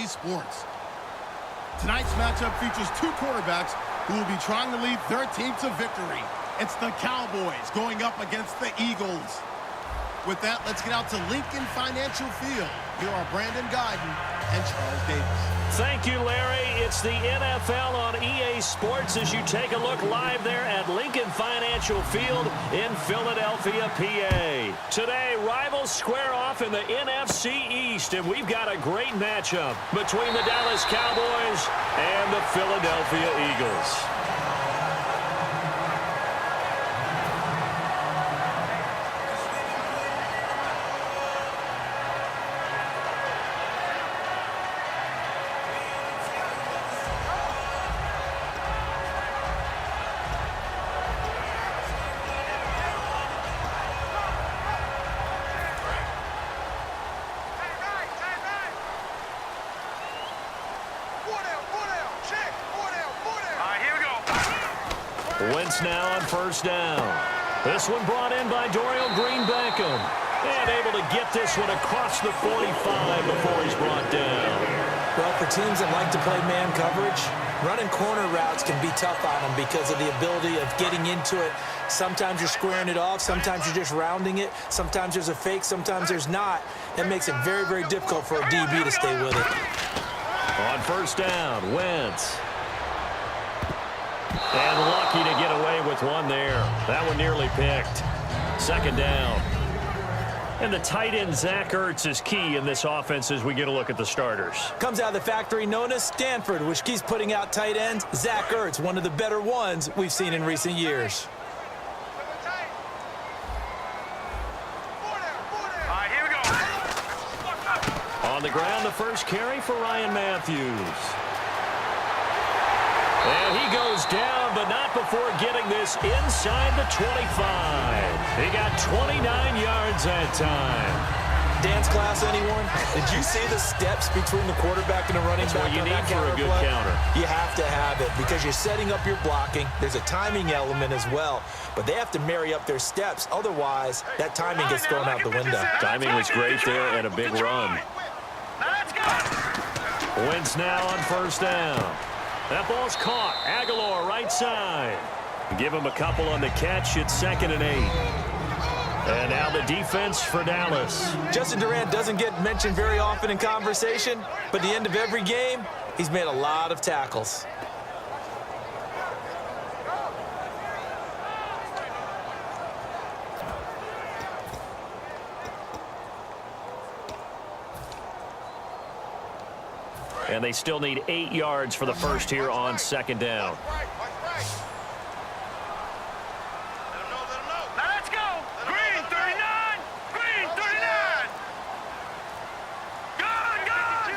EA Sports. Tonight's matchup features two quarterbacks who will be trying to lead their team to victory. It's the Cowboys going up against the Eagles. With that, let's get out to Lincoln Financial Field. Here are Brandon Guyton and Charles Davis. Thank you, Larry. It's the NFL on EA Sports as you take a look live there at Lincoln Financial Field in Philadelphia, PA. Today, rivals square off in the NFC East, and we've got a great matchup between the Dallas Cowboys and the Philadelphia Eagles. Wentz now on first down. This one brought in by Dorial Green-Beckham. And able to get this one across the 45 before he's brought down. Well, for teams that like to play man coverage, running corner routes can be tough on them because of the ability of getting into it. Sometimes you're squaring it off. Sometimes you're just rounding it. Sometimes there's a fake. Sometimes there's not. That makes it very, very difficult for a DB to stay with it. On first down, Wentz. And lucky to get away with one there. That one nearly picked. Second down. And the tight end, Zach Ertz, is key in this offense as we get a look at the starters. Comes out of the factory known as Stanford, which keeps putting out tight ends. Zach Ertz, one of the better ones we've seen in recent years. On the ground, the first carry for Ryan Matthews. And he goes down, but not before getting this inside the 25. He got 29 yards that time. Dance class, anyone? Did you see the steps between the quarterback and the running back? That's what you need for a good counter. You have to have it because you're setting up your blocking. There's a timing element as well, but they have to marry up their steps. Otherwise, that timing gets thrown out the window. Timing was great there and a big run. Wentz now on first down. That ball's caught. Aguilar right side. Give him a couple on the catch. It's 2nd and 8. And now the defense for Dallas. Justin Durant doesn't get mentioned very often in conversation, but at the end of every game, he's made a lot of tackles. And they still need 8 yards for the first here on second down. Now let's go. Green 39. Green 39. Good.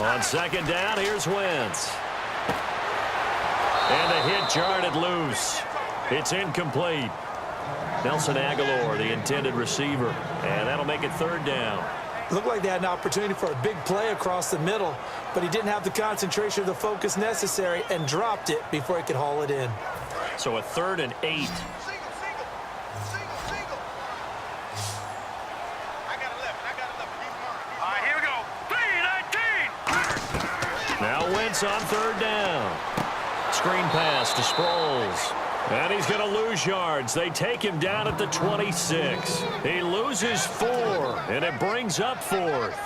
On second down, here's Wentz. And the hit jarred it loose. It's incomplete. Nelson Aguilar, the intended receiver. And that'll make it third down. Looked like they had an opportunity for a big play across the middle, but he didn't have the concentration or the focus necessary and dropped it before he could haul it in. So a 3rd and 8. I got 11. All right, here we go. 3-19. Now Wentz on third down. Screen pass to Sproles. And he's going to lose yards. They take him down at the 26. He loses 4, and it brings up 4th.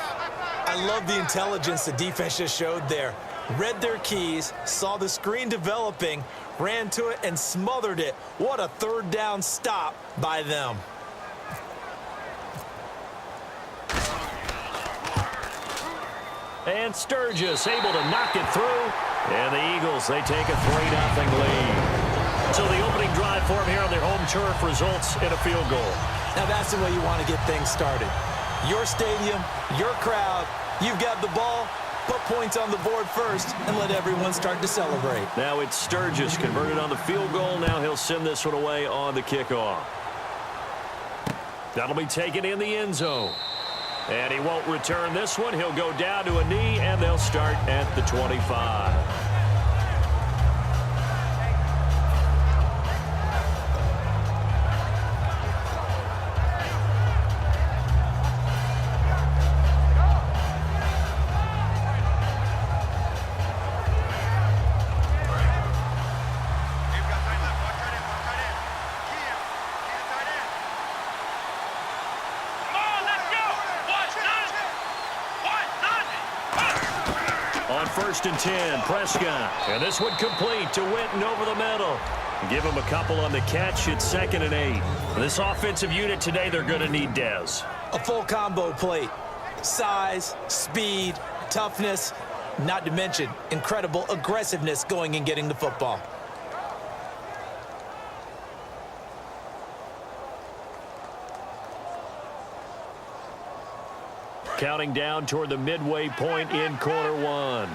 I love the intelligence the defense just showed there. Read their keys, saw the screen developing, ran to it, and smothered it. What a third down stop by them. And Sturgis able to knock it through. And the Eagles, they take a 3-0 lead. So the opening drive for him here on their home turf results in a field goal. Now that's the way you want to get things started. Your stadium, your crowd, you've got the ball, put points on the board first, and let everyone start to celebrate. Now it's Sturgis converted on the field goal. Now he'll send this one away on the kickoff. That'll be taken in the end zone. And he won't return this one. He'll go down to a knee, and they'll start at the 25. first and 10. Prescott. And this one complete to Winton over the middle. Give him a couple on the catch. It's 2nd and 8. This offensive unit today, they're going to need Dez. A full combo plate. Size, speed, toughness, not to mention incredible aggressiveness going and getting the football. Counting down toward the midway point in quarter one.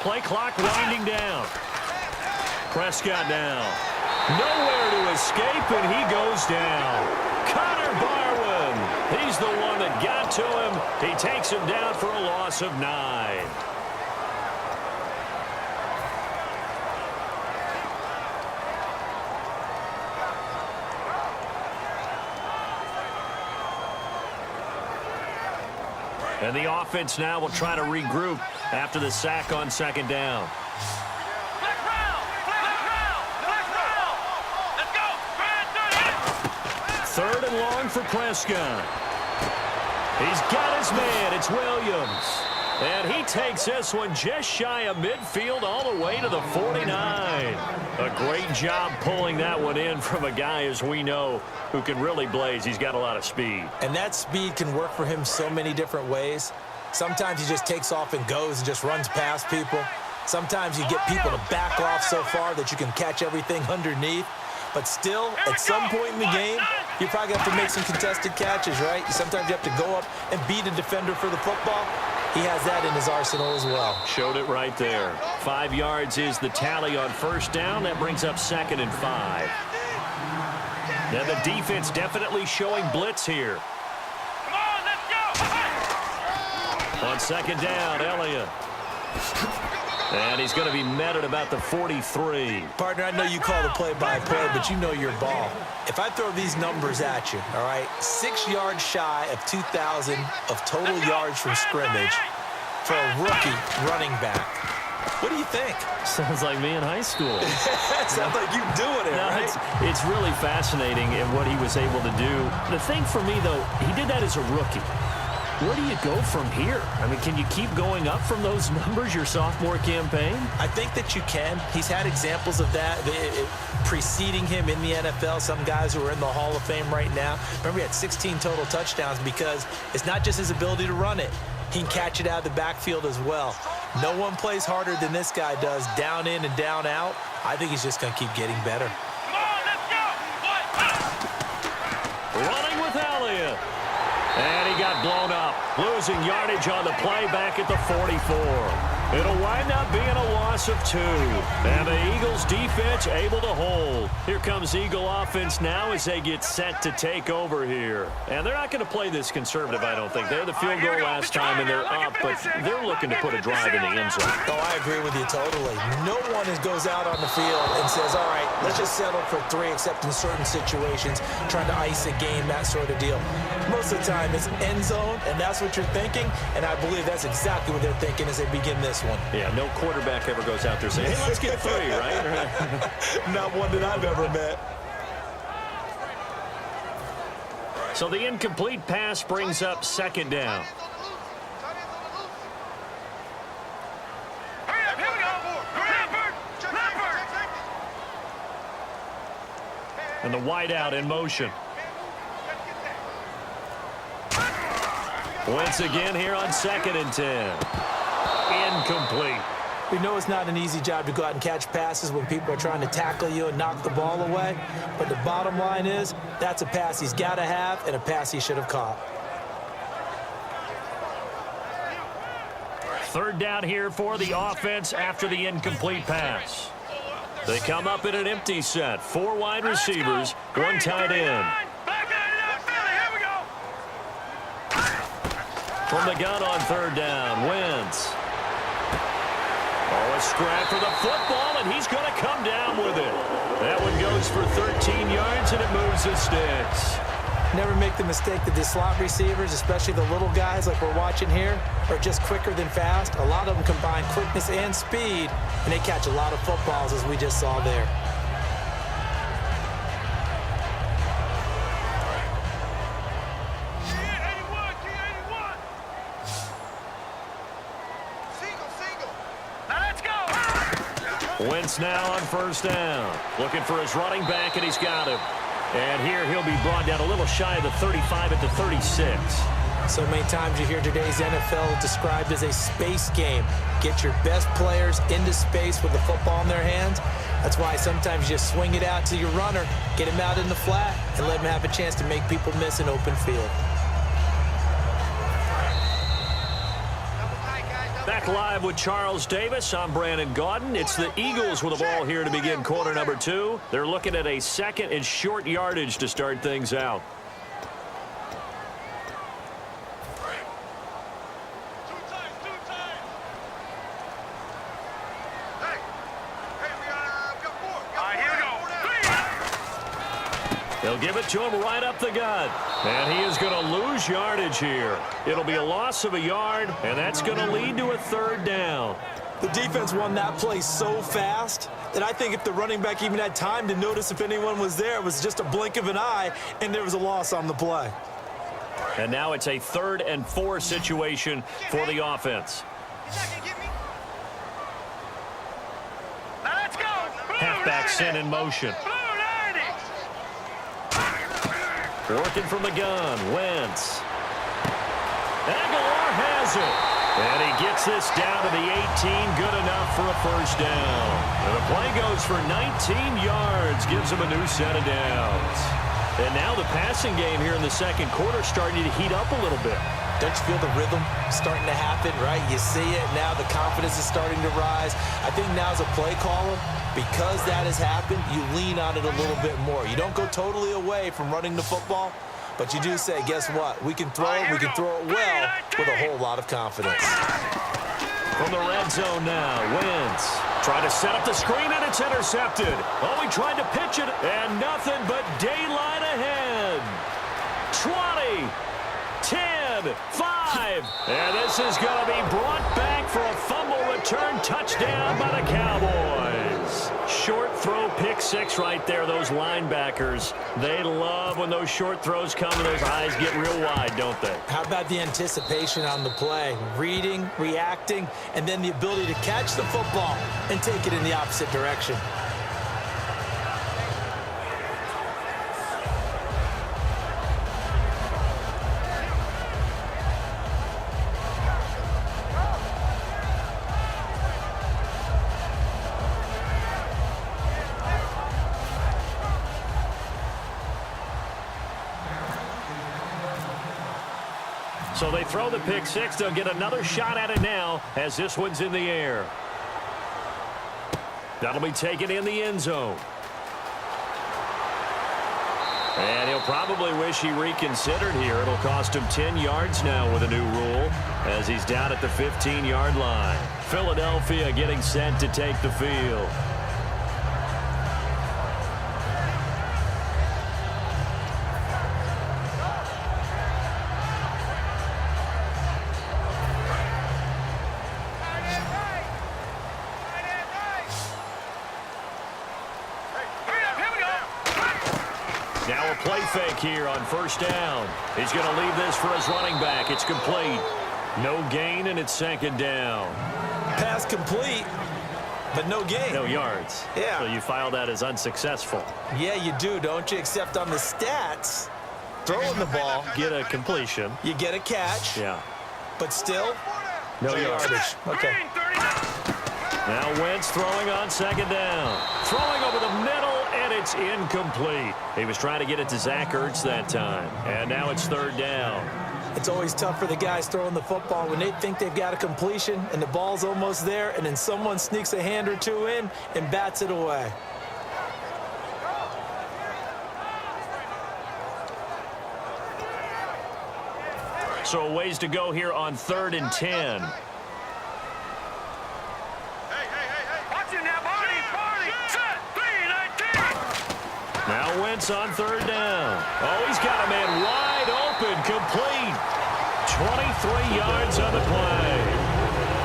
Play clock winding down. Prescott down. Nowhere to escape, and he goes down. Connor Barwin. He's the one that got to him. He takes him down for a loss of 9. And the offense now will try to regroup after the sack on 2nd down. Third and long for Prescott. He's got his man. It's Williams. And he takes this one just shy of midfield all the way to the 49. A great job pulling that one in from a guy, as we know, who can really blaze. He's got a lot of speed. And that speed can work for him so many different ways. Sometimes he just takes off and goes and just runs past people. Sometimes you get people to back off so far that you can catch everything underneath. But still, at some point in the game, you probably have to make some contested catches, right? Sometimes you have to go up and beat a defender for the football. He has that in his arsenal as well. Showed it right there. 5 yards is the tally on first down. That brings up 2nd and 5. Now the defense definitely showing blitz here. Come on, let's go. On 2nd down, Elliott. And he's going to be met at about the 43. Partner, I know you call the play-by-play, but you know your ball. If I throw these numbers at you, all right, 6 yards shy of 2,000 of total yards from scrimmage for a rookie running back. What do you think? Sounds like me in high school. Sounds like you doing it, no, right? It's really fascinating in what he was able to do. The thing for me, though, he did that as a rookie. Where do you go from here? I mean, can you keep going up from those numbers your sophomore campaign? I think that you can. He's had examples of that preceding him in the NFL. Some guys who are in the Hall of Fame right now. Remember, he had 16 total touchdowns because it's not just his ability to run it. He can catch it out of the backfield as well. No one plays harder than this guy does, down in and down out. I think he's just going to keep getting better. Come on, let's go. Running with Elliott. And he got blown up, losing yardage on the play back at the 44. It'll wind up being a loss of 2. And the Eagles defense able to hold. Here comes Eagle offense now as they get set to take over here. And they're not going to play this conservative, I don't think. They had the field goal last time and they're up, but they're looking to put a drive in the end zone. Oh, I agree with you totally. No one goes out on the field and says, all right, let's just settle for 3, except in certain situations, trying to ice a game, that sort of deal. Most of the time, it's end zone, and that's what you're thinking, and I believe that's exactly what they're thinking as they begin this one. Yeah, no quarterback ever goes out there saying, hey, let's get 3, right? Not one that I've ever met. So the incomplete pass brings up 2nd down. Hurry up, here we go. Leopard. And the wideout in motion. Once again here on 2nd and 10. Incomplete. We know it's not an easy job to go out and catch passes when people are trying to tackle you and knock the ball away. But the bottom line is, that's a pass he's got to have and a pass he should have caught. 3rd down here for the offense after the incomplete pass. They come up in an empty set. 4 wide receivers, 1 tight end. From the gun on 3rd down, Wentz. Oh, a scrap for the football, and he's going to come down with it. That one goes for 13 yards, and it moves the sticks. Never make the mistake that the slot receivers, especially the little guys like we're watching here, are just quicker than fast. A lot of them combine quickness and speed, and they catch a lot of footballs, as we just saw there. Wentz now on first down. Looking for his running back, and he's got him. And here he'll be brought down a little shy of the 35 at the 36. So many times you hear today's NFL described as a space game. Get your best players into space with the football in their hands. That's why sometimes you just swing it out to your runner, get him out in the flat, and let him have a chance to make people miss an open field. Back live with Charles Davis. I'm Brandon Gaudin. It's the Eagles with the ball here to begin quarter number 2. They're looking at a second and short yardage to start things out. They'll give it to him right up the gut. And he is going to lose yardage here. It'll be a loss of a yard, and that's going to lead to a third down. The defense won that play so fast that I think if the running back even had time to notice if anyone was there, it was just a blink of an eye, and there was a loss on the play. And now it's a 3rd and 4 situation for the offense. Halfback sent in motion. Working from the gun, Wentz. Aguilar has it. And he gets this down to the 18, good enough for a first down. And the play goes for 19 yards, gives him a new set of downs. And now the passing game here in the second quarter starting to heat up a little bit. Don't you feel the rhythm starting to happen, right? You see it now, the confidence is starting to rise. I think now as a play caller, because that has happened, you lean on it a little bit more. You don't go totally away from running the football, but you do say, guess what? We can throw it, we can throw it well with a whole lot of confidence. From the red zone now, Wentz trying to set up the screen, and it's intercepted. Oh, he tried to pitch it, and nothing but daylight ahead. 20, 10, 5. And this is going to be brought back for a fumble return touchdown by the Cowboys. Short throw, pick 6 right there. Those linebackers, they love when those short throws come and those eyes get real wide, don't they? How about the anticipation on the play? Reading, reacting, and then the ability to catch the football and take it in the opposite direction. So they throw the pick 6. They'll get another shot at it now as this one's in the air. That'll be taken in the end zone. And he'll probably wish he reconsidered here. It'll cost him 10 yards now with a new rule as he's down at the 15-yard line. Philadelphia getting set to take the field. Now a play fake here on first down. He's going to leave this for his running back. It's complete. No gain, and it's second down. Pass complete, but no gain. No yards. Yeah. So you file that as unsuccessful. Yeah, you do, don't you? Except on the stats, throwing the ball, Get a completion. you get a catch, Yeah. but still, No yardage. Okay. Now Wentz throwing on second down. Throwing over the middle, and it's incomplete. He was trying to get it to Zach Ertz that time. And now it's third down. It's always tough for the guys throwing the football when they think they've got a completion and the ball's almost there, and then someone sneaks a hand or two in and bats it away. So a ways to go here on 3rd and 10. Now Wentz offense on third down. Oh, he's got a man wide open, complete. 23 yards on the play.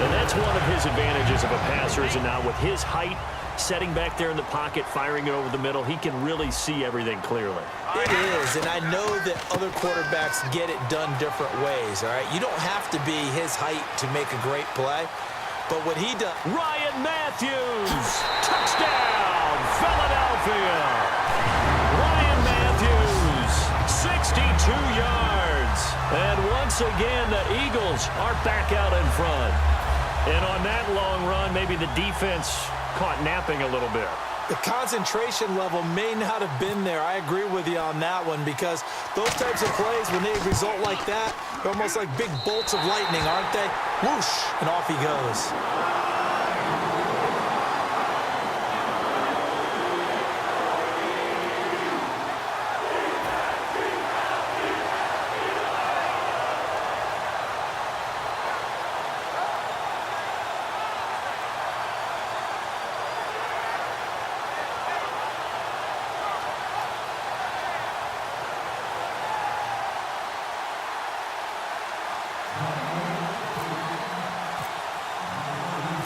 And that's one of his advantages of a passer, is now with his height, setting back there in the pocket, firing it over the middle, he can really see everything clearly. It is, and I know that other quarterbacks get it done different ways, all right? You don't have to be his height to make a great play, but what he does... Ryan Matthews, touchdown, Philadelphia. Ryan Matthews, 62 yards. And once again, the Eagles are back out in front. And on that long run, maybe the defense caught napping a little bit. The concentration level may not have been there. I agree with you on that one, because those types of plays, when they result like that, they're almost like big bolts of lightning, aren't they? Whoosh, and off he goes.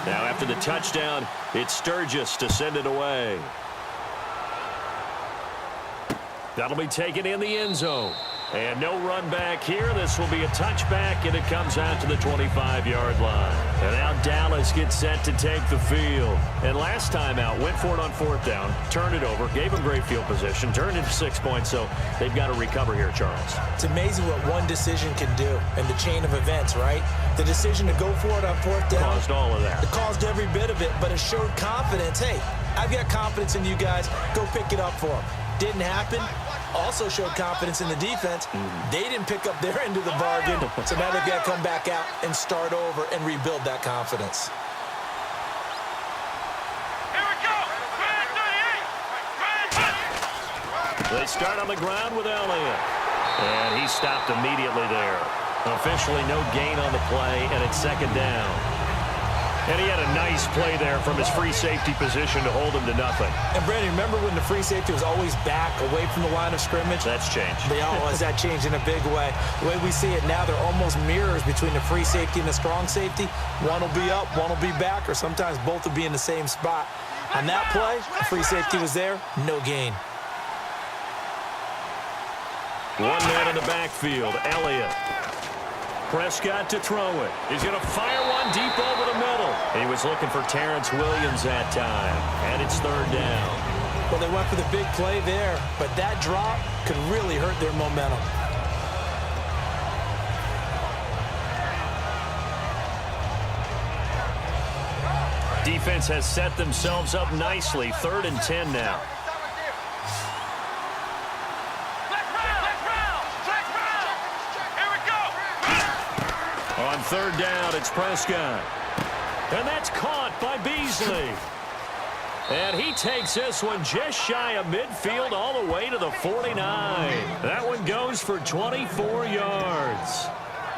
Now after the touchdown, it's Sturgis to send it away. That'll be taken in the end zone. And no run back here. This will be a touchback, and it comes out to the 25-yard line. And now Dallas gets set to take the field. And last time out, went for it on fourth down, turned it over, gave them great field position, turned into 6 points, so they've got to recover here, Charles. It's amazing what one decision can do in the chain of events, right? The decision to go for it on fourth down. Caused all of that. It caused every bit of it, but it showed confidence. Hey, I've got confidence in you guys. Go pick it up for them. Didn't happen. Also showed confidence in the defense. They didn't pick up their end of the bargain, so now they've got to come back out and start over and rebuild that confidence. Here we go. They start on the ground with Elliott. And he stopped immediately there. Officially no gain on the play, and it's second down. And he had a nice play there from his free safety position to hold him to nothing. And, Brandon, remember when the free safety was always back away from the line of scrimmage? That's changed. That changed in a big way. The way we see it now, they're almost mirrors between the free safety and the strong safety. One will be up, one will be back, or sometimes both will be in the same spot. On that play, the free safety was there, no gain. One man in the backfield, Elliott. Prescott to throw it. He's going to fire one deep over the middle. He was looking for Terrence Williams that time, and it's third down. Well, they went for the big play there, but that drop could really hurt their momentum. Defense has set themselves up nicely. 3rd and 10 now. On third down, it's Prescott. And that's caught by Beasley. And he takes this one just shy of midfield all the way to the 49. That one goes for 24 yards.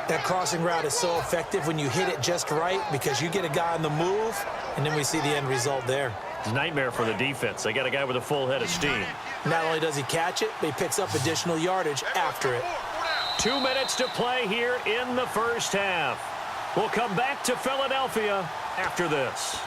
That crossing route is so effective when you hit it just right, because you get a guy on the move, and then we see the end result there. It's a nightmare for the defense. They got a guy with a full head of steam. Not only does he catch it, but he picks up additional yardage after it. 2 minutes to play here in the first half. We'll come back to Philadelphia after this.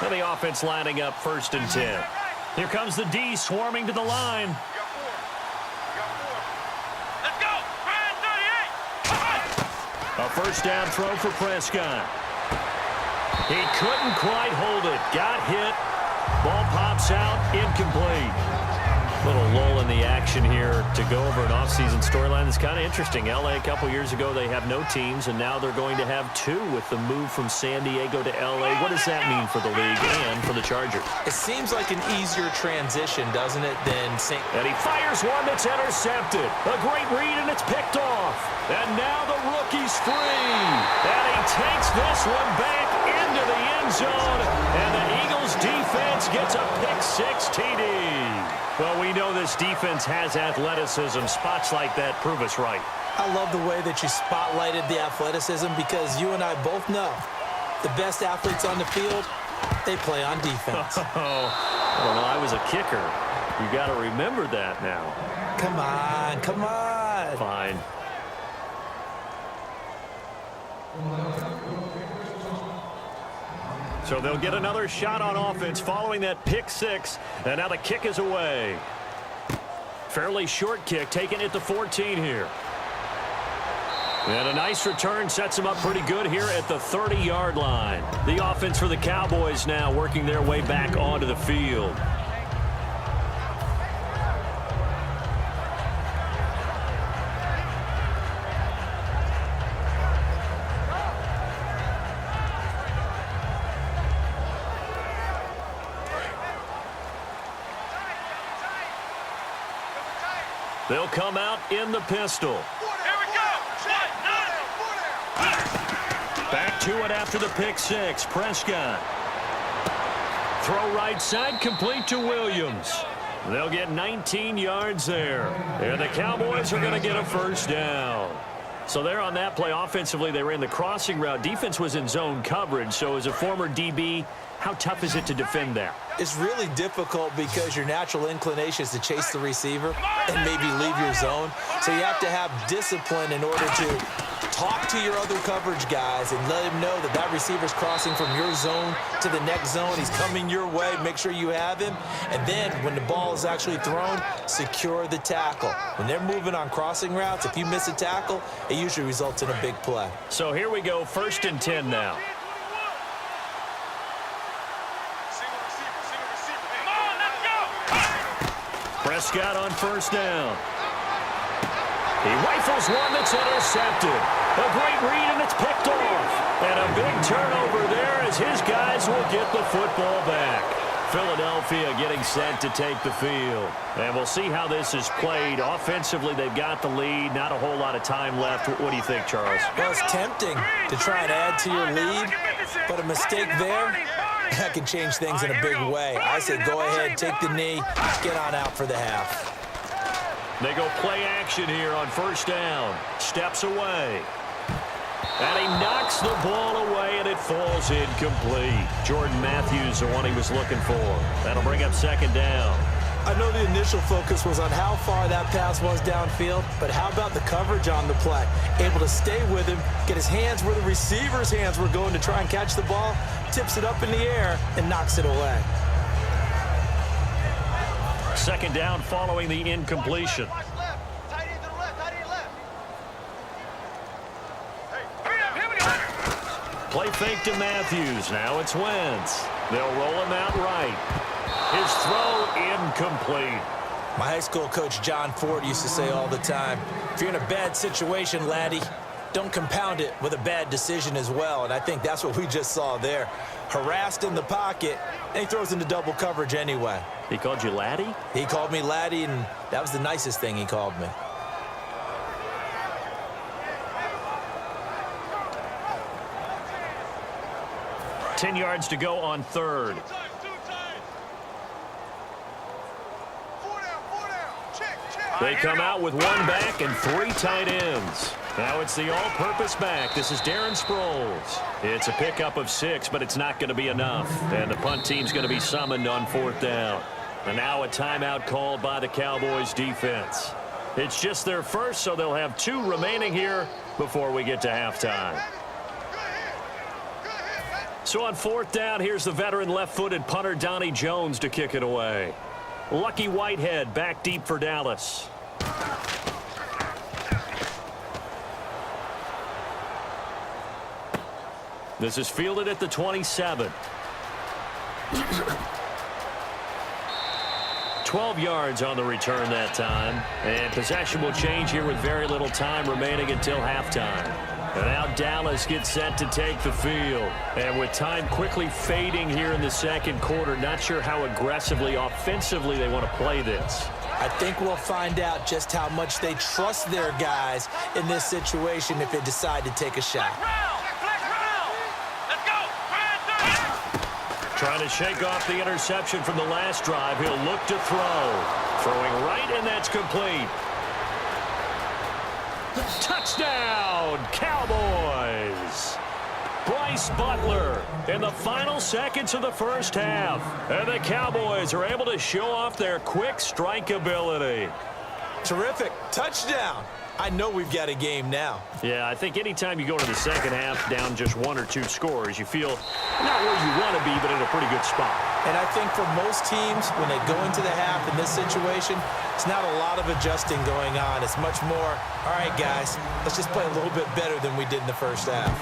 And the offense lining up 1st and 10. Here comes the D swarming to the line. A first down throw for Prescott. He couldn't quite hold it. Got hit. Ball pops out. Incomplete. Little lull in the action here to go over an offseason storyline that's kind of interesting. LA a couple years ago, they have no teams, and now they're going to have 2 with the move from San Diego to LA. What does that mean for the league and for the Chargers? It seems like an easier transition, doesn't it, than St. And he fires one that's intercepted. A great read, and it's picked off. And now the rookie's free. And he takes this one back into the end zone. And the Eagles defense gets a pick-6 TD. Well, we know this defense has athleticism. Spots like that prove us right. I love the way that you spotlighted the athleticism because you and I both know the best athletes on the field, they play on defense. Well, I was a kicker. You got to remember that now. Come on, come on. Fine. So they'll get another shot on offense following that pick six, and now the kick is away. Fairly short kick, taking it to 14 here. And a nice return sets them up pretty good here at the 30-yard line. The offense for the Cowboys now working their way back onto the field. They'll come out in the pistol. Here we go. Back to it after the pick six. Prescott. Throw right side, complete to Williams. They'll get 19 yards there. And the Cowboys are going to get a first down. So there on that play, offensively, they ran the crossing route. Defense was in zone coverage. So as a former DB, how tough is it to defend that? It's really difficult because your natural inclination is to chase the receiver and maybe leave your zone. So you have to have discipline in order to talk to your other coverage guys and let him know that that receiver's crossing from your zone to the next zone. He's coming your way. Make sure you have him. And then when the ball is actually thrown, secure the tackle. When they're moving on crossing routes, if you miss a tackle, it usually results in a big play. So here we go, 1st and 10 now. Prescott on first down. He rifles one that's intercepted. A great read, and it's picked off. And a big turnover there as his guys will get the football back. Philadelphia getting set to take the field. And we'll see how this is played. Offensively, they've got the lead. Not a whole lot of time left. What do you think, Charles? Well, it's tempting to try and add to your lead, but a mistake there, that can change things in a big way. I say go ahead, take the knee, get on out for the half. They go play action here on first down. Steps away. And he knocks the ball away, and it falls incomplete. Jordan Matthews, the one he was looking for. That'll bring up 2nd down. I know the initial focus was on how far that pass was downfield, but how about the coverage on the play? Able to stay with him, get his hands where the receiver's hands were going to try and catch the ball, tips it up in the air, and knocks it away. 2nd down following the incompletion. Play fake to Matthews. Now it's Wentz. They'll roll him out right. His throw incomplete. My high school coach, John Ford, used to say all the time, if you're in a bad situation, laddie, don't compound it with a bad decision as well. And I think that's what we just saw there. Harassed in the pocket, and he throws into double coverage anyway. He called you laddie? He called me laddie, and that was the nicest thing he called me. Ten yards to go on 3rd. They come out with 1 back and 3 tight ends. Now it's the all-purpose back. This is Darren Sproles. It's a pickup of 6, but it's not going to be enough. And the punt team's going to be summoned on 4th down. And now a timeout called by the Cowboys defense. It's just their first, so they'll have 2 remaining here before we get to halftime. So on 4th down, here's the veteran left-footed punter Donnie Jones to kick it away. Lucky Whitehead back deep for Dallas. This is fielded at the 27. 12 yards on the return that time. And possession will change here with very little time remaining until halftime. And now Dallas gets set to take the field. And with time quickly fading here in the 2nd quarter, not sure how aggressively, offensively they want to play this. I think we'll find out just how much they trust their guys in this situation if they decide to take a shot. Trying to shake off the interception from the last drive. He'll look to throw. Throwing right, and that's complete. Touchdown, Cowboys! Bryce Butler in the final seconds of the first half. And the Cowboys are able to show off their quick strike ability. Terrific. Touchdown. I know we've got a game now. Yeah, I think anytime you go into the second half down just 1 or 2 scores, you feel not where you want to be, but in a pretty good spot. And I think for most teams, when they go into the half in this situation, it's not a lot of adjusting going on. It's much more, all right, guys, let's just play a little bit better than we did in the first half.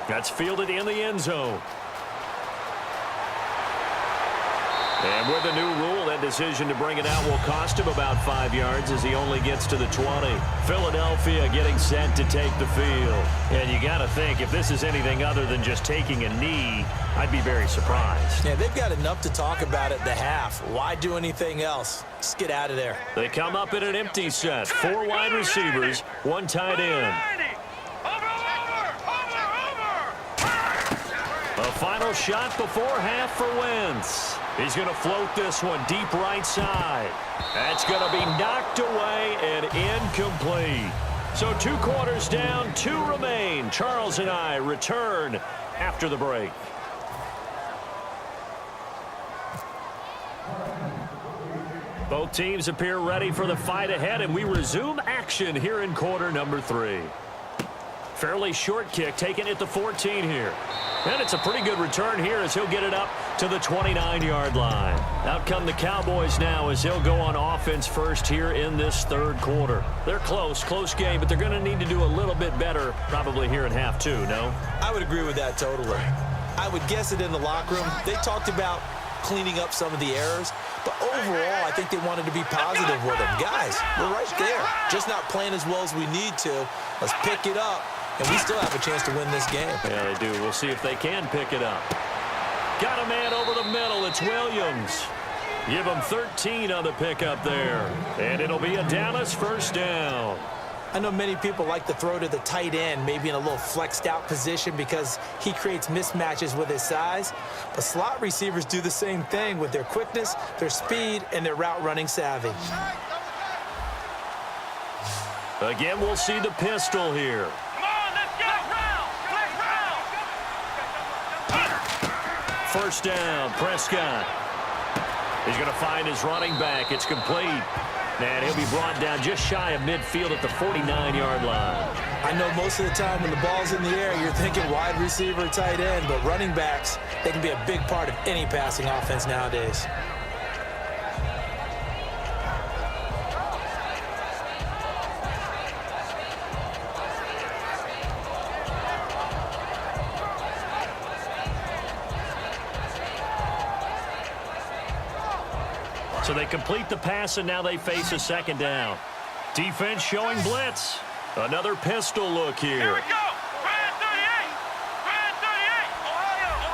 That's fielded in the end zone. And with the new rule, that decision to bring it out will cost him about 5 yards as he only gets to the 20. Philadelphia getting set to take the field. And you got to think, if this is anything other than just taking a knee, I'd be very surprised. Yeah, they've got enough to talk about at the half. Why do anything else? Just get out of there. They come up in an empty set. 4 wide receivers, 1 tight end. A final shot before half for Wentz. He's going to float this one deep right side. That's going to be knocked away and incomplete. So 2 quarters down, 2 remain. Charles and I return after the break. Both teams appear ready for the fight ahead, and we resume action here in quarter number 3. Fairly short kick taken at the 14 here. And it's a pretty good return here as he'll get it up to the 29-yard line. Out come the Cowboys now as they'll go on offense first here in this third quarter. They're close game, but they're going to need to do a little bit better probably here in half 2, no? I would agree with that totally. I would guess it in the locker room. They talked about cleaning up some of the errors, but overall, I think they wanted to be positive with them. Guys, we're right there. Just not playing as well as we need to. Let's pick it up. And we still have a chance to win this game. Yeah, they do. We'll see if they can pick it up. Got a man over the middle. It's Williams. Give him 13 on the pickup there. And it'll be a Dallas first down. I know many people like to throw to the tight end, maybe in a little flexed out position because he creates mismatches with his size. But slot receivers do the same thing with their quickness, their speed, and their route running savvy. Again, we'll see the pistol here. First down, Prescott. He's going to find his running back. It's complete. And he'll be brought down just shy of midfield at the 49-yard line. I know most of the time when the ball's in the air, you're thinking wide receiver, tight end, but running backs, they can be a big part of any passing offense nowadays. So they complete the pass, and now they face a second down. Defense showing blitz. Another pistol look here. Here we go. Brand 38. Brand 38. Ohio.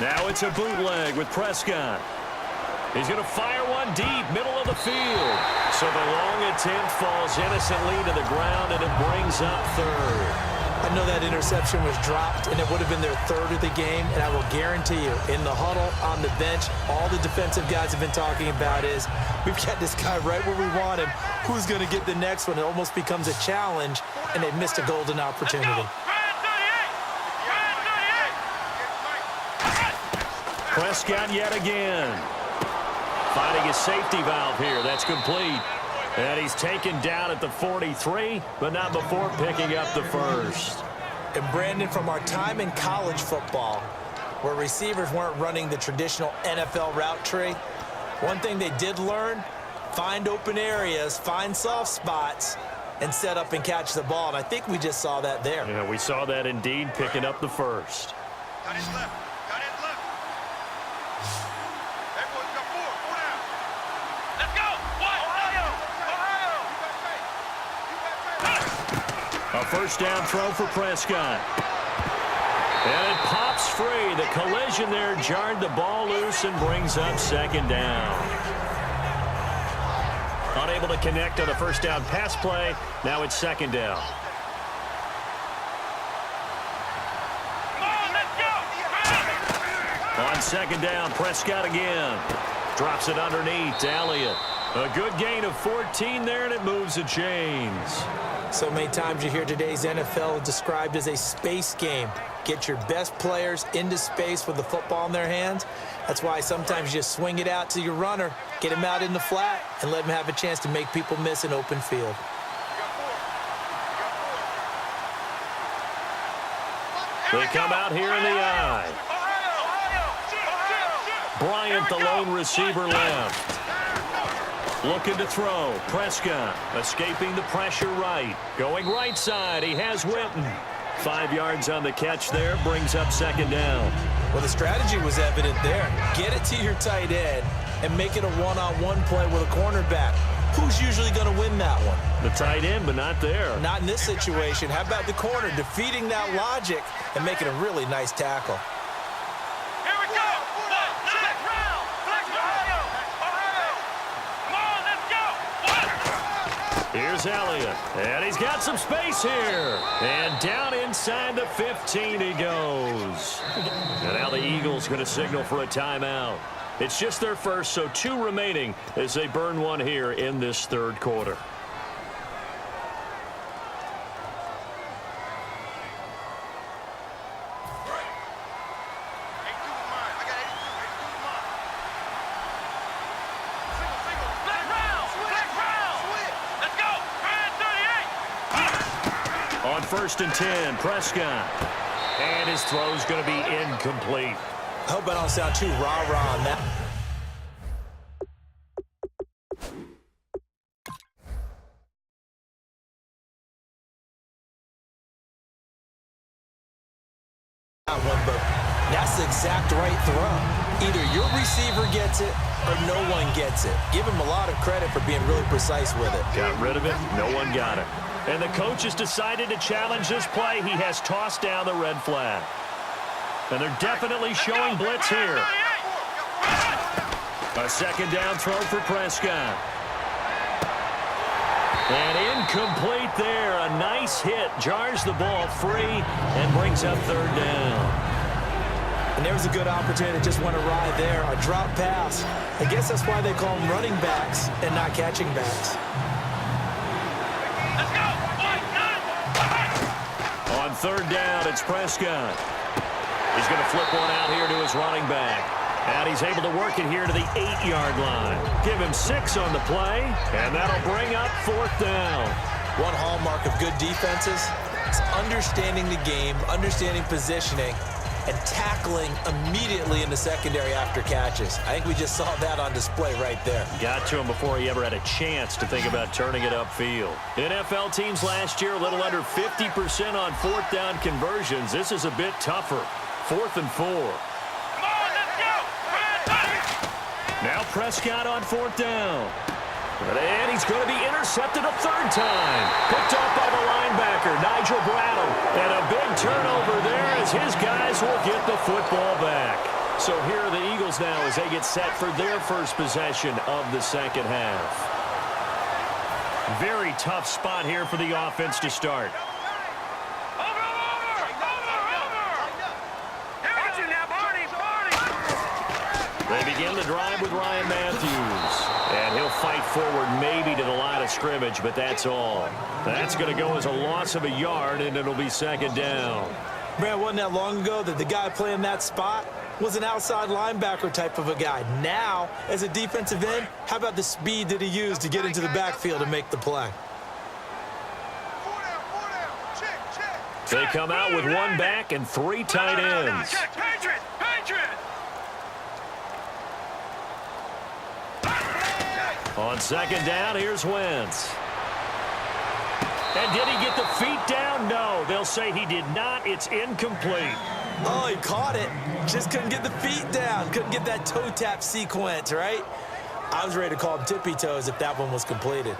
Now it's a bootleg with Prescott. He's going to fire one deep, middle of the field. So the long attempt falls innocently to the ground, and it brings up third. I know that interception was dropped, and it would have been their 3rd of the game, and I will guarantee you, in the huddle, on the bench, all the defensive guys have been talking about is, we've got this guy right where we want him. Who's going to get the next one? It almost becomes a challenge, and they missed a golden opportunity. Brand 38. Prescott yet again. Finding his safety valve here. That's complete. And he's taken down at the 43, but not before picking up the first. And Brandon, from our time in college football, where receivers weren't running the traditional NFL route tree, one thing they did learn, find open areas, find soft spots, and set up and catch the ball. And I think we just saw that there. Yeah, we saw that indeed, picking up the first. Got his left. Got his left. Hey, boys, got 4. 4 down. Let's go. What? Ohio. A first down throw for Prescott. And it pops free. The collision there jarred the ball loose and brings up second down. Unable to connect on the first down pass play. Now it's second down. Come on, let's On second down, Prescott again. Drops it underneath to Elliott. A good gain of 14 there, and it moves the chains. So many times you hear today's NFL described as a space game. Get your best players into space with the football in their hands. That's why sometimes you just swing it out to your runner, get him out in the flat, and let him have a chance to make people miss an open field. They come out here in the eye. Bryant, the lone receiver, left. Looking to throw. Prescott escaping the pressure right. Going right side. He has Winton. 5 yards on the catch there. Brings up second down. Well, the strategy was evident there. Get it to your tight end and make it a one-on-one play with a cornerback. Who's usually going to win that one? The tight end, but not there. Not in this situation. How about the corner defeating that logic and making a really nice tackle? Here we go. Flex round. Flex Ohio. Come on, let's go. Here's Elliott. And he's got some space here. And down inside the 15 he goes. And now the Eagles going to signal for a timeout. It's just their first, so 2 remaining as they burn one here in this third quarter. On 1st and 10, Prescott. And his throw's going to be incomplete. I hope I don't sound too rah-rah on that. But that's the exact right throw. Either your receiver gets it or no one gets it. Give him a lot of credit for being really precise with it. Got rid of it. No one got it. And the coach has decided to challenge this play. He has tossed down the red flag. And they're definitely showing blitz here. A second down throw for Prescott. And incomplete there. A nice hit. Jars the ball free and brings up third down. And there was a good opportunity that just went awry there. A drop pass. I guess that's why they call them running backs and not catching backs. Let's go. On third down, it's Prescott. He's going to flip one out here to his running back. And he's able to work it here to the 8-yard line. Give him 6 on the play, and that'll bring up 4th down. One hallmark of good defenses is understanding the game, understanding positioning, and tackling immediately in the secondary after catches. I think we just saw that on display right there. Got to him before he ever had a chance to think about turning it upfield. NFL teams last year a little under 50% on 4th down conversions. This is a bit tougher. 4th and 4. Come on, let's go. Now Prescott on 4th down. And he's going to be intercepted a 3rd time. Picked off by the linebacker, Nigel Bradham. And a big turnover there as his guys will get the football back. So here are the Eagles now as they get set for their first possession of the second half. Very tough spot here for the offense to start. They begin the drive with Ryan Matthews. And he'll fight forward maybe to the line of scrimmage, but that's all. That's going to go as a loss of a yard, and it'll be second down. Man, wasn't that long ago that the guy playing that spot was an outside linebacker type of a guy. Now, as a defensive end, how about the speed that he used to get into the backfield and make the play? They come out with 1 back and 3 tight ends. On second down, here's Wentz. And did he get the feet down? No, they'll say he did not. It's incomplete. Oh, he caught it. Just couldn't get the feet down. Couldn't get that toe tap sequence, right? I was ready to call him tippy toes if that one was completed.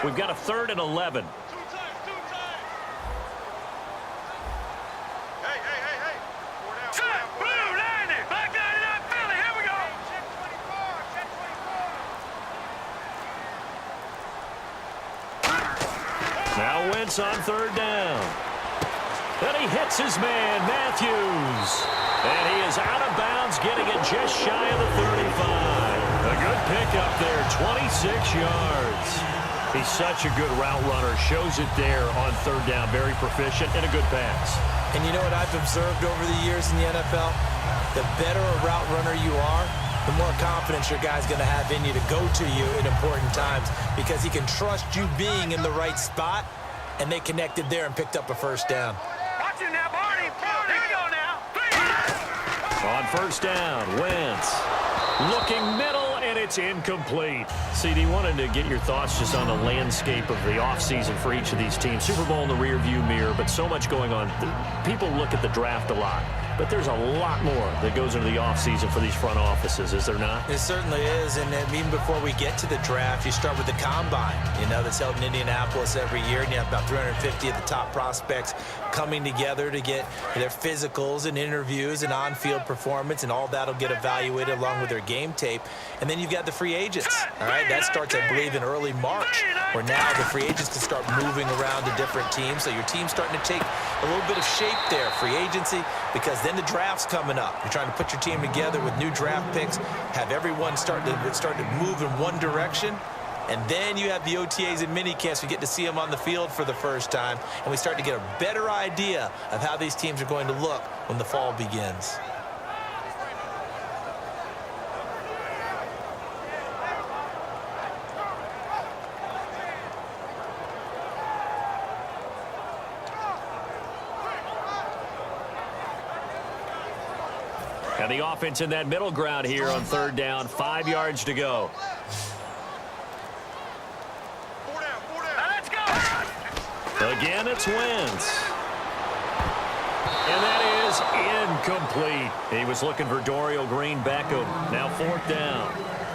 We've got a 3rd and 11. Wentz on third down. And he hits his man, Matthews. And he is out of bounds, getting it just shy of the 35. A good pickup there, 26 yards. He's such a good route runner. Shows it there on third down. Very proficient and a good pass. And you know what I've observed over the years in the NFL? The better a route runner you are, the more confidence your guy's going to have in you to go to you in important times because he can trust you being in the right spot, and they connected there and picked up a first down. Watch it now, Barney. Here we go now. On first down, Wentz looking middle, and it's incomplete. CD, wanted to get your thoughts just on the landscape of the offseason for each of these teams. Super Bowl in the rearview mirror, but so much going on. People look at the draft a lot, but there's a lot more that goes into the offseason for these front offices, is there not? It certainly is, and even before we get to the draft, you start with the combine, that's held in Indianapolis every year, and you have about 350 of the top prospects coming together to get their physicals and interviews and on-field performance, and all that'll get evaluated along with their game tape. And then you've got the free agents, all right? That starts, I believe, in early March, where now the free agents can start moving around to different teams, so your team's starting to take a little bit of shape there, free agency, because then the draft's coming up. You're trying to put your team together with new draft picks, have everyone start to move in one direction, and then you have the OTAs and mini camps. We get to see them on the field for the first time, and we start to get a better idea of how these teams are going to look when the fall begins. And the offense in that middle ground here on third down, 5 yards to go. Let's go. Again, it's Wentz. And that is incomplete. He was looking for Dorial Green-Beckham. Now fourth down.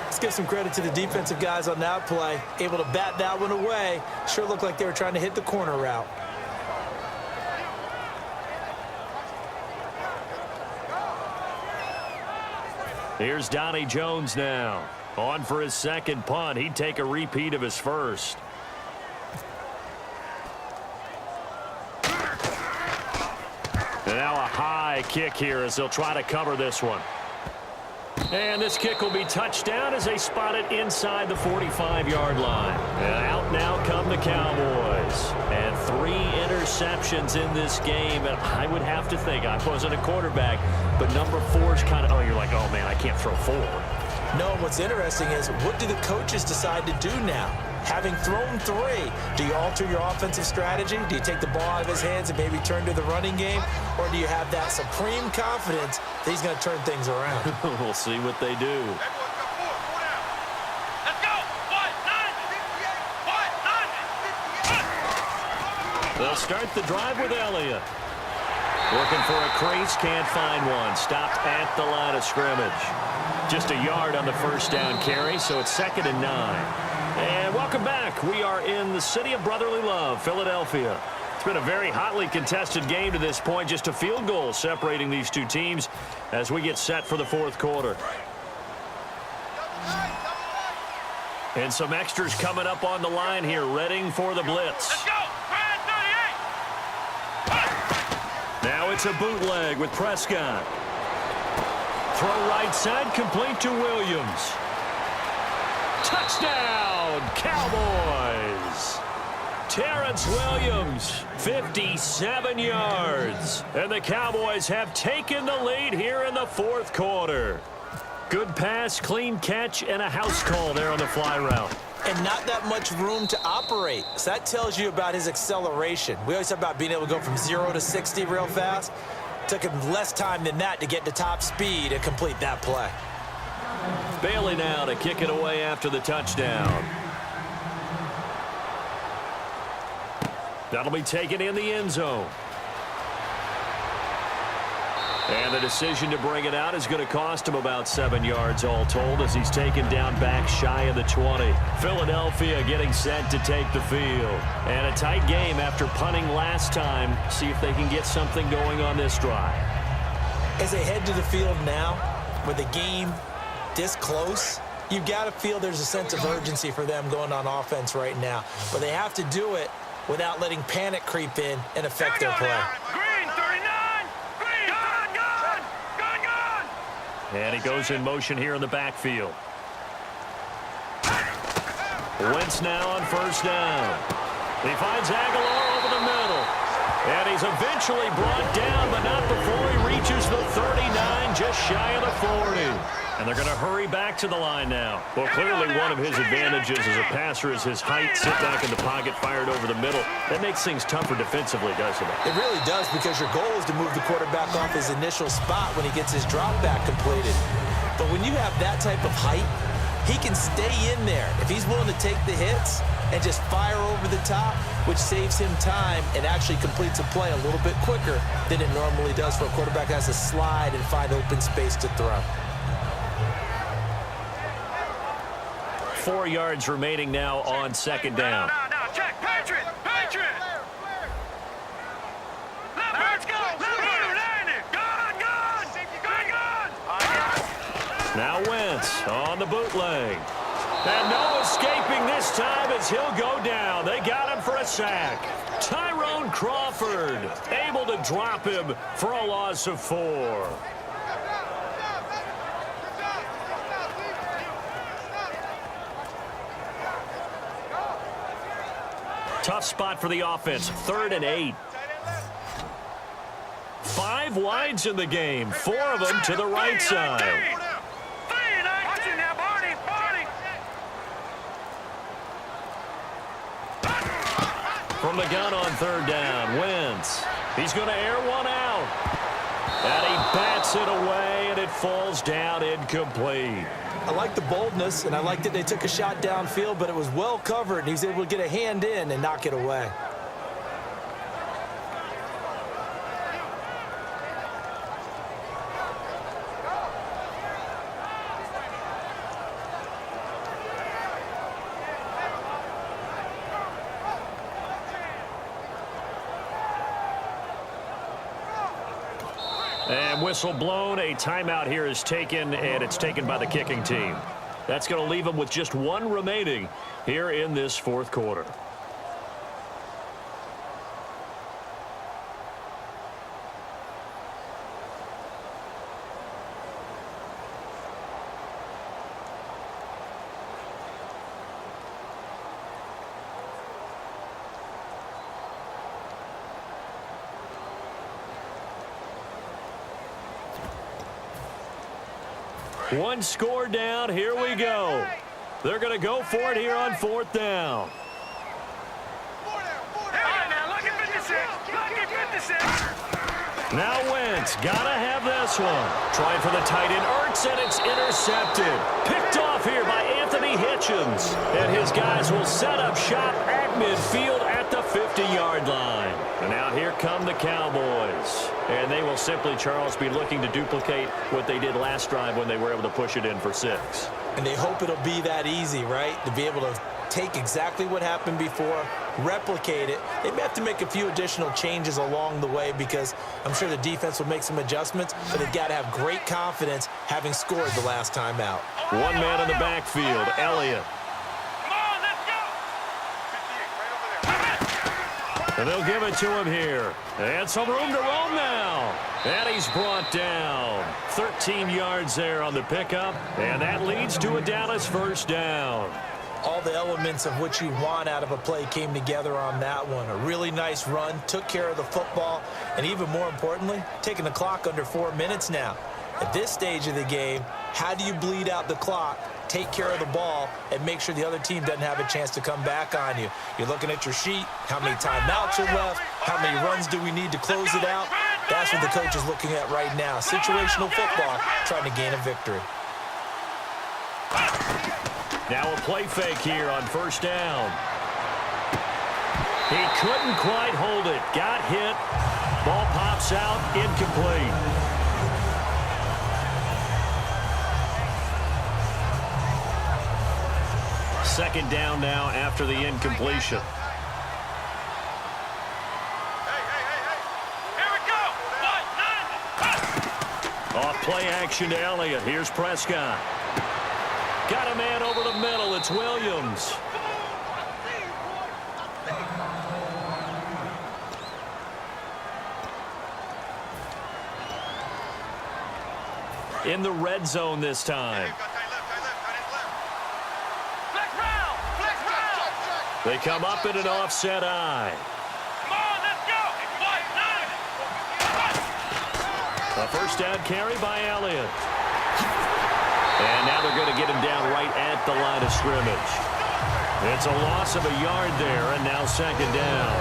Let's give some credit to the defensive guys on that play. Able to bat that one away. Sure looked like they were trying to hit the corner route. Here's Donnie Jones now. On for his second punt. He'd take a repeat of his first. And now a high kick here as they'll try to cover this one. And this kick will be touchdown as they spot it inside the 45-yard line. And out now come the Cowboys. And 3 interceptions in this game. And I would have to think, I wasn't a quarterback, but number 4 is kind of, you're like, oh, man, I can't throw 4. No, what's interesting is what do the coaches decide to do now? Having thrown 3, do you alter your offensive strategy? Do you take the ball out of his hands and maybe turn to the running game? Or do you have that supreme confidence that he's going to turn things around? We'll see what they do. Let's go. 1-9. They'll start the drive with Elliott. Looking for a crease, can't find one. Stopped at the line of scrimmage. Just a yard on the first down carry, so it's 2nd and 9. And welcome back. We are in the city of brotherly love, Philadelphia. It's been a very hotly contested game to this point. Just a field goal separating these two teams as we get set for the fourth quarter. And some extras coming up on the line here, readying for the blitz. Let's go. Brad 38. Now it's a bootleg with Prescott. Throw right side, complete to Williams. Touchdown, Cowboys! Terrence Williams, 57 yards. And the Cowboys have taken the lead here in the fourth quarter. Good pass, clean catch, and a house call there on the fly route. And not that much room to operate. So that tells you about his acceleration. We always talk about being able to go from 0 to 60 real fast. Took him less time than that to get to top speed and complete that play. Bailey now to kick it away after the touchdown. That'll be taken in the end zone. And the decision to bring it out is going to cost him about 7 yards all told as he's taken down back shy of the 20. Philadelphia getting set to take the field. And a tight game after punting last time. See if they can get something going on this drive. As they head to the field now, with the game this close, you've got to feel there's a sense of urgency for them going on offense right now. But they have to do it without letting panic creep in and affect their play. Green, 39. Green, gun. And he goes in motion here in the backfield. Wentz now on first down. He finds Aguilar over the middle. And he's eventually brought down, but not before he reaches the 39, just shy of the 40. And they're going to hurry back to the line now. Well, clearly one of his advantages as a passer is his height. Sit back in the pocket, fired over the middle. That makes things tougher defensively, doesn't it? It really does, because your goal is to move the quarterback off his initial spot when he gets his drop back completed. But when you have that type of height, he can stay in there if he's willing to take the hits and just fire over the top, which saves him time and actually completes a play a little bit quicker than it normally does for a quarterback that has to slide and find open space to throw. 4 yards remaining now on second down. Now, check. Patriot. Let's go. Gun. Now Wentz on the bootleg. And no escaping this time as he'll go down. They got him for a sack. Tyrone Crawford able to drop him for a loss of 4. Tough spot for the offense. 3rd and 8. 5 wides in the game. 4 of them to the right side. From the gun on 3rd down, Wentz. He's going to air one out. And he bats it away, and it falls down incomplete. I like the boldness, and I like that they took a shot downfield, but it was well covered, and he was able to get a hand in and knock it away. And whistle blown. A timeout here is taken, and it's taken by the kicking team. That's going to leave them with just 1 remaining here in this 4th quarter. One score down. Here we go. They're going to go for it here on 4th down. Now Wentz, gotta have this one. Trying for the tight end, Ertz, and it's intercepted. Picked off here by Anthony Hitchens. And his guys will set up shop at midfield at the 50-yard line. And now here come the Cowboys. And they will simply, Charles, be looking to duplicate what they did last drive when they were able to push it in for 6. And they hope it'll be that easy, right? To be able to take exactly what happened before, replicate it. They may have to make a few additional changes along the way because I'm sure the defense will make some adjustments, but they've got to have great confidence having scored the last time out. 1 man in the backfield, Elliott. And they'll give it to him here. And some room to roam now. And he's brought down. 13 yards there on the pickup. And that leads to a Dallas 1st down. All the elements of what you want out of a play came together on that one. A really nice run, took care of the football, and even more importantly, taking the clock under 4 minutes now. At this stage of the game, how do you bleed out the clock, take care of the ball, and make sure the other team doesn't have a chance to come back on you? You're looking at your sheet, how many timeouts are left, how many runs do we need to close it out? That's what the coach is looking at right now. Situational football, trying to gain a victory. Now a play fake here on 1st down. He couldn't quite hold it. Got hit. Ball pops out. Incomplete. Second down now after the incompletion. Here we go. Off play action to Elliott. Here's Prescott. Got a man over the middle. It's Williams. in the red zone this time. They come up in an offset eye. Come on, let's go. A first down carry by Elliott. And now they're going to get him down right at the line of scrimmage. It's a loss of a yard there, and now second down.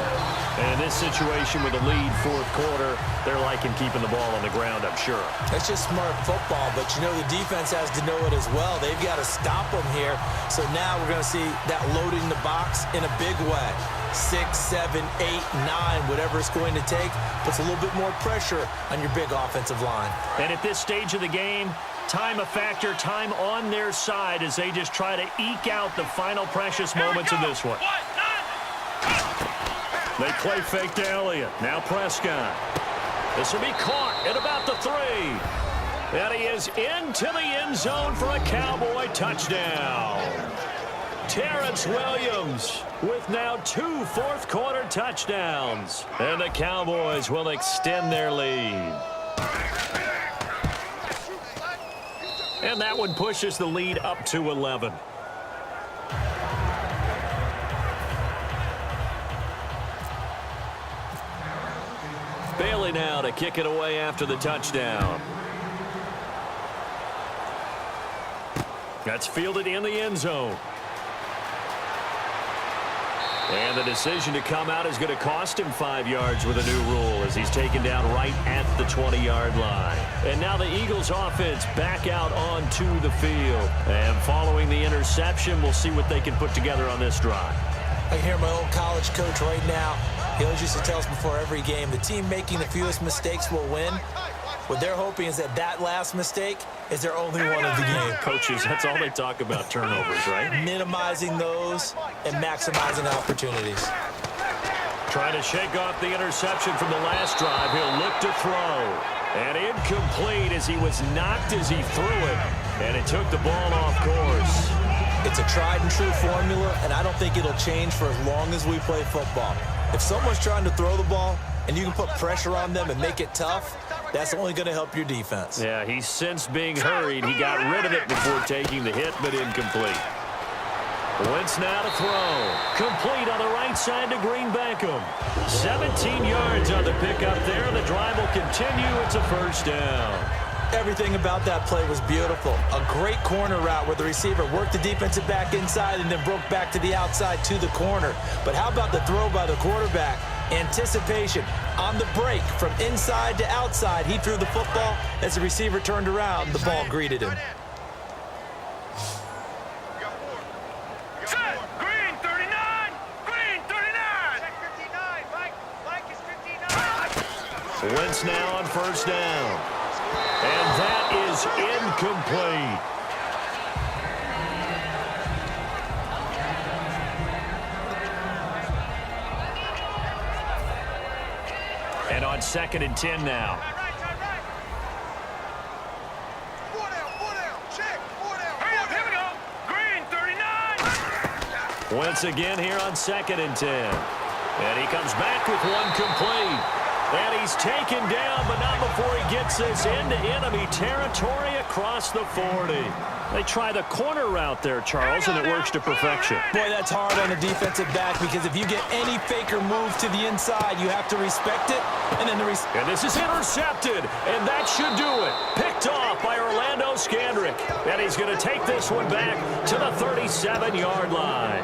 And in this situation with a lead fourth quarter, they're liking keeping the ball on the ground, I'm sure. That's just smart football, but you know the defense has to know it as well. They've got to stop them here. So now we're going to see that loading the box in a big way. 6, 7, 8, 9, whatever it's going to take, puts a little bit more pressure on your big offensive line. And at this stage of the game, time a factor, time on their side as they just try to eke out the final precious moments of this one. They play fake to Elliott. Now Prescott. This will be caught at about the 3. And he is into the end zone for a Cowboy touchdown. Terrence Williams with now 2 fourth-quarter touchdowns. And the Cowboys will extend their lead. And that one pushes the lead up to 11. Bailey now to kick it away after the touchdown. That's fielded in the end zone. And the decision to come out is going to cost him 5 yards with a new rule as he's taken down right at the 20-yard line. And now the Eagles offense back out onto the field. And following the interception, we'll see what they can put together on this drive. I hear my old college coach right now. He always used to tell us before every game, the team making the fewest mistakes will win. What they're hoping is that last mistake is their only one of the game. Coaches, that's all they talk about, turnovers, right? Minimizing those and maximizing opportunities. Trying to shake off the interception from the last drive. He'll look to throw. And incomplete as he was knocked as he threw it. And it took the ball off course. It's a tried and true formula, and I don't think it'll change for as long as we play football. If someone's trying to throw the ball and you can put pressure on them and make it tough, that's only going to help your defense. Yeah, he's since being hurried. He got rid of it before taking the hit, but incomplete. Wentz now to throw. Complete on the right side to Green Beckham. 17 yards on the pickup there. The drive will continue. It's a first down. Everything about that play was beautiful. A great corner route where the receiver worked the defensive back inside and then broke back to the outside to the corner. But how about the throw by the quarterback? Anticipation on the break from inside to outside. He threw the football. As the receiver turned around, the ball greeted him. Green 39! Green 39! Check 59, Mike. Mike is 59. Wentz now on first down. And that is incomplete. And on 2nd and 10 now. Four down. Check. 4 down. Here we go. Green 39. Wentz again here on 2nd and 10. And he comes back with one complete. And he's taken down, but not before he gets us into enemy territory across the 40. They try the corner route there, Charles, and it works to perfection. Boy, that's hard on a defensive back because if you get any faker move to the inside, you have to respect it. And then and this is intercepted, and that should do it. Picked off by Orlando Scandrick. And he's going to take this one back to the 37-yard line.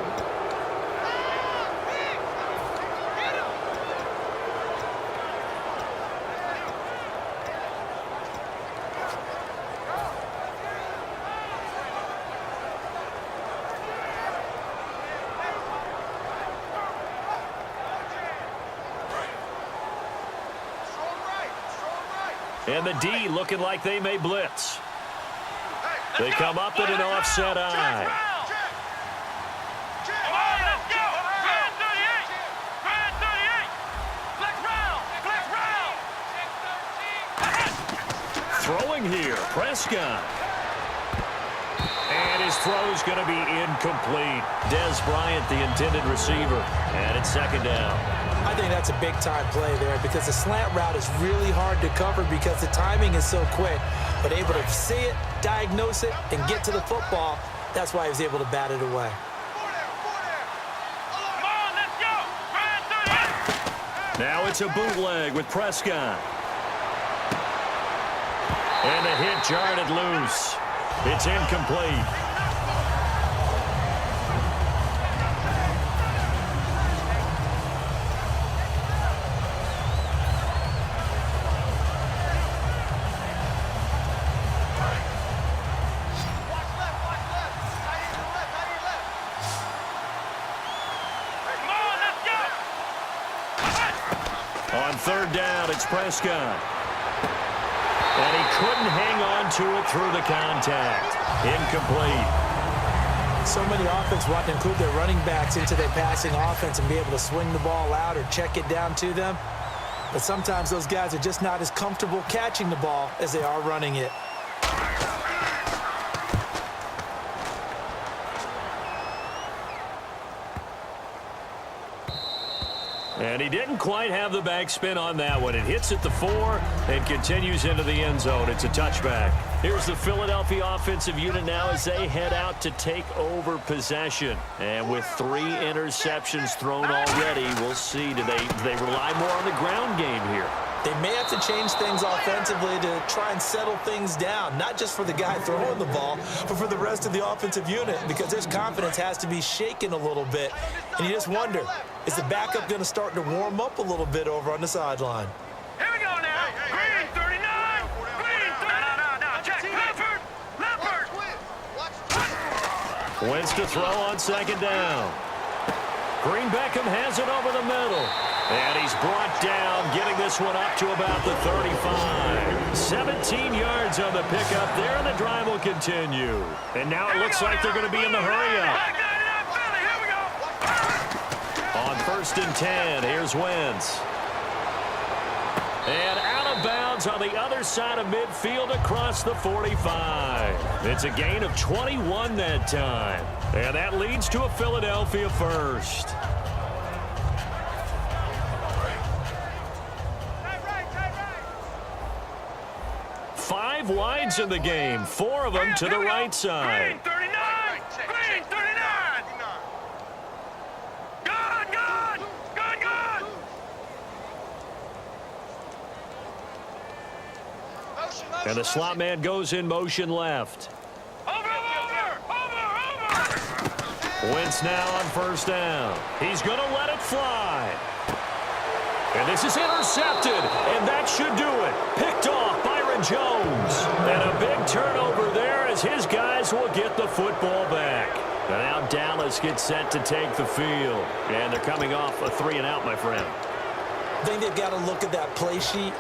And the D looking like they may blitz. They come up in an offset eye. Come on, let's go. Grand 38. Grand 38. Flex round. Throwing here, Prescott. And his throw's going to be incomplete. Dez Bryant, the intended receiver. And it's 2nd down. I think that's a big-time play there because the slant route is really hard to cover because the timing is so quick. but able to see it, diagnose it, and get to the football. That's why he was able to bat it away. Come on, let's go. Now it's a bootleg with Prescott. And the hit jarred it loose. It's incomplete. On third down, it's Prescott. And he couldn't hang on to it through the contact. Incomplete. So many offenses want to include their running backs into their passing offense and be able to swing the ball out or check it down to them. But sometimes those guys are just not as comfortable catching the ball as they are running it. And he didn't quite have the backspin on that one. It hits at the 4 and continues into the end zone. It's a touchback. Here's the Philadelphia offensive unit now as they head out to take over possession. And with 3 interceptions thrown already, we'll see. Do they rely more on the ground game here? They may have to change things offensively to try and settle things down, not just for the guy throwing the ball, but for the rest of the offensive unit, because their confidence has to be shaken a little bit. And you just wonder, is the backup going to start to warm up a little bit over on the sideline? Here we go now. Green 39. Green 39. No. Check. Leopard. Wentz to throw on second down. Green Beckham has it over the middle. And he's brought down, getting this one up to about the 35. 17 yards on the pickup there, and the drive will continue. And now it looks like they're going to be in the hurry-up. On 1st and 10, here's Wentz. And out of bounds on the other side of midfield across the 45. It's a gain of 21 that time. And that leads to a Philadelphia first. 5 wides in the game, 4 of them to the right side. Green 39. Green 39. Good. And the slot man goes in motion left. Over. Wentz now on 1st down. He's going to let it fly. And this is intercepted, and that should do it. Picked off Byron Jones. And a big turnover there as his guys will get the football back. And now Dallas gets set to take the field. And they're coming off a 3-and-out, my friend. I think they've got to look at that play sheet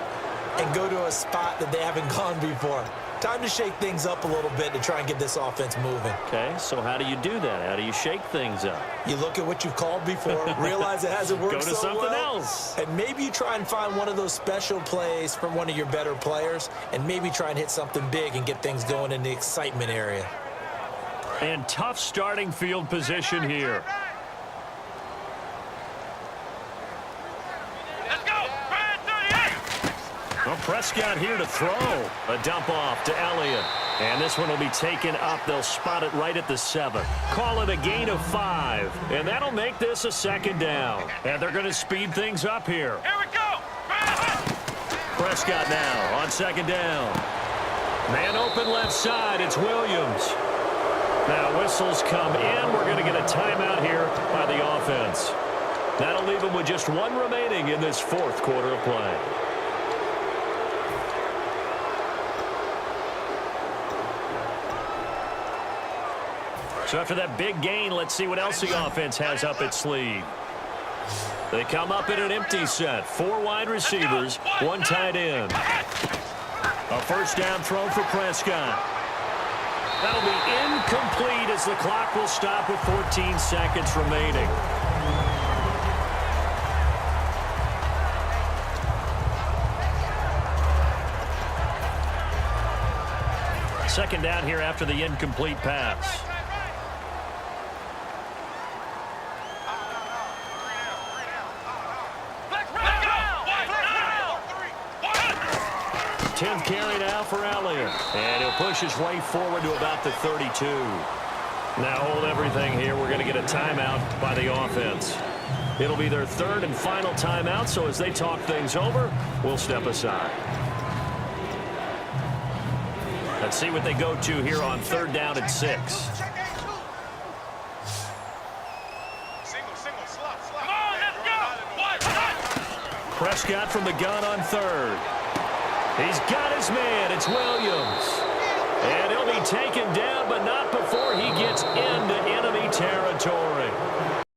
and go to a spot that they haven't gone before. Time to shake things up a little bit to try and get this offense moving. Okay, so how do you do that? How do you shake things up? You look at what you've called before, realize it hasn't worked Go to so something well, else. and maybe you try and find one of those special plays from one of your better players, and maybe try and hit something big and get things going in the excitement area. And tough starting field position here. Let's go. Green 38. Well, Prescott here to throw. A dump off to Elliott. And this one will be taken up. They'll spot it right at the 7. Call it a gain of 5. And that'll make this a 2nd down. And they're going to speed things up here. Here we go. Prescott now on 2nd down. Man open left side. It's Williams. Now whistles come in. We're going to get a timeout here by the offense. That'll leave them with just 1 remaining in this 4th quarter of play. So after that big gain, let's see what else the offense has up its sleeve. They come up in an empty set. 4 wide receivers, 1 tight end. A 1st down throw for Prescott. That'll be incomplete as the clock will stop with 14 seconds remaining. Second down here after the incomplete pass. 10th carry now for Elliott. And he'll push his way forward to about the 32. Now hold everything here. We're going to get a timeout by the offense. It'll be their third and final timeout, so as they talk things over, we'll step aside. Let's see what they go to here on 3rd down and 6. Prescott from the gun on 3rd. He's got his man. It's Williams. And he'll be taken down, but not before he gets into enemy territory.